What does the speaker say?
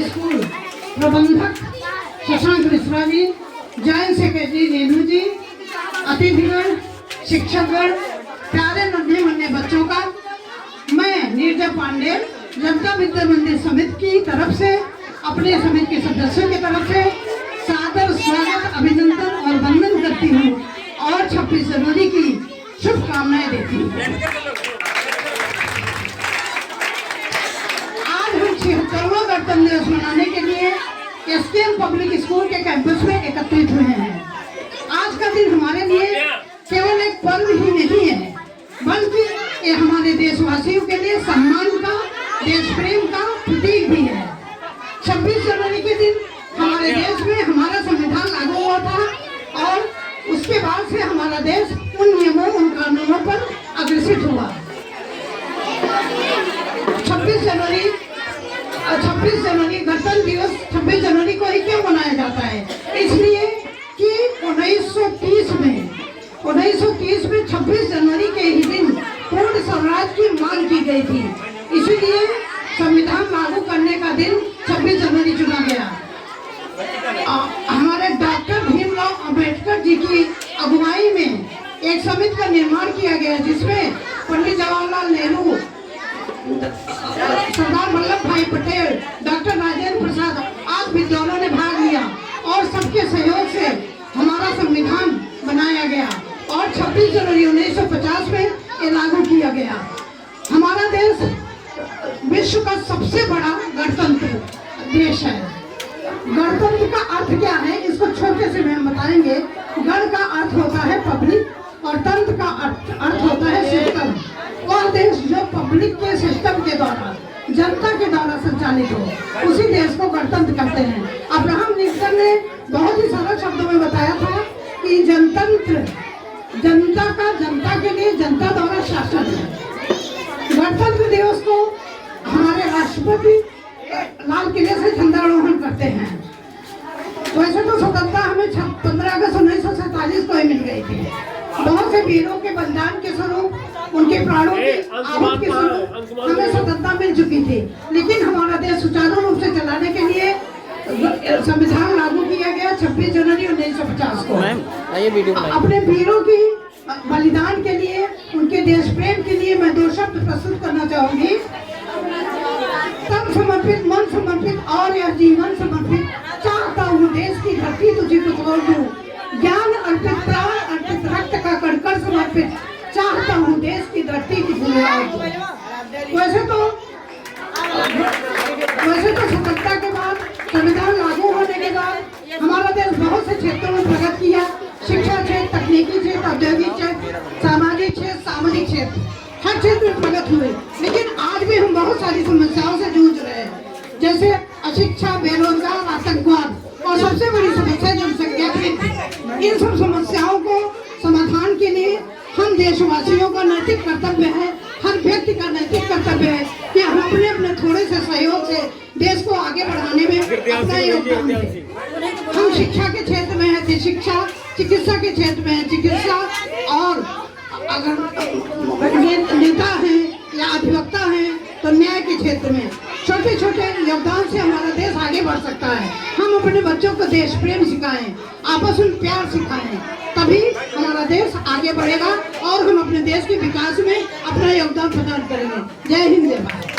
School प्रबंधक Shashank Mishra ji, joint secretary Renu जी, अतिथिगण, शिक्षकगण, प्यारे नन्हे मुन्ने बच्चों का मैं नीरजा पांडे जनता विद्या मंदिर समिति की तरफ से अपने समिति के सदस्यों की तरफ से सादर स्वागत, अभिनंदन और वंदन करती हूँ और 26 जनवरी की शुभकामनाएं देती हूँ। आज हम 76वां गणतंत्र दिवस मनाने के लिए एसकेएम पब्लिक स्कूल के कैंपस में एकत्रित हुए हैं। आज का दिन हमारे लिए केवल एक पर्व ही नहीं है, बल्कि ये हमारे देशवासियों के लिए सम्मान का, देश प्रेम का प्रतीक भी है। 26 जनवरी के दिन हमारे देश में हमारा संविधान लागू हुआ था और उसके बाद से हमारा देश उन नियमों, उन कानूनों पर अग्रसित हुआ। 26 जनवरी गणतंत्र दिवस 26 जनवरी को ही क्यों मनाया जाता है? इसलिए कि 1930 में 26 जनवरी के ही दिन पूर्ण स्वराज की मांग की गई थी। इसीलिए संविधान लागू करने का दिन 26 जनवरी चुना गया। हमारे डॉक्टर भीमराव अंबेडकर जी की अगुवाई में एक समिति का निर्माण किया गया, जिसमें पंडित जवाहरलाल नेहरू, सरदार वल्लभ भाई पटेल, डॉक्टर राजेंद्र प्रसाद आदि विद्वानों ने भाग लिया और सबके सहयोग से हमारा संविधान बनाया गया और 26 जनवरी 1950 में ये लागू किया गया। हमारा देश विश्व का सबसे बड़ा गणतंत्र देश है। गणतंत्र का अर्थ क्या है, इसको छोटे से में हम बताएंगे। गण का अर्थ होता है पब्लिक और तंत्र का अर्थ होता है सिस्टम। वह देश जो पब्लिक के सिस्टम के द्वारा, जनता के द्वारा संचालित हो, उसी देश को गणतंत्र कहते हैं। अब्राहम लिंकन ने बहुत ही सरल शब्दों में बताया था कि जनतंत्र जनता का, जनता के लिए, जनता द्वारा शासन है। गणतंत्र दिवस को हमारे राष्ट्रपति लाल किले से झंडारोहण करते हैं। वैसे तो स्वतंत्रता हमें 15 अगस्त 1947 को ही मिल गई थी। बहुत से वीरों के बलिदान के स्वरूप, उनके प्राणों की आहुति के स्वरूप हमें स्वतंत्रता मिल चुकी थी। लेकिन हमारा देश सुचारू रूप से चलाने के लिए संविधान लागू किया गया 26 जनवरी 1950 को। अपने वीरों की बलिदान के लिए, उनके देश प्रेम के लिए मैं 2 शब्द प्रस्तुत करना चाहूंगी। तन समर्पित, मन समर्पित और यह जीवन समर्पित, चाहता हूँ देश की धरती तुझे को छोड़ दूं। ज्ञान अर्पित, प्राण अर्पित, रक्त का कणकण समर्पित, चाहता हूँ देश की धरती की धूलियाँ। वैसे तो स्वतंत्रता के बाद, संविधान लागू होने के बाद हमारा देश बहुत से क्षेत्रों में प्रगति किया। शिक्षा क्षेत्र, तकनीकी क्षेत्र, औद्योगिक क्षेत्र, सामाजिक क्षेत्र, सामाजिक क्षेत्र, हर क्षेत्र में प्रगति हुई। लेकिन आज भी हम बहुत सारी समस्याओं से जूझ रहे हैं, जैसे अशिक्षा, बेरोजगार, आतंकवाद और सबसे बड़ी समस्या जनसंख्या वृद्धि। इन सब समस्याओं को समाधान के लिए हम देशवासियों का नैतिक कर्तव्य है, हर व्यक्ति का नैतिक कर्तव्य है कि हम अपने अपने थोड़े से सहयोग से देश को आगे बढ़ाने में अपना योगदान दें। हम शिक्षा के क्षेत्र में है तो शिक्षा, चिकित्सा के क्षेत्र में है चिकित्सा, और अगर नेता हैं या अधिवक्ता हैं तो न्याय के क्षेत्र में छोटे छोटे योगदान से हमारा देश आगे बढ़ सकता है। हम अपने बच्चों को देश प्रेम सिखाएं, आपस में प्यार सिखाएं, तभी हमारा देश आगे बढ़ेगा और हम अपने देश के विकास में अपना योगदान प्रदान करेंगे। जय हिंद, जय भारत।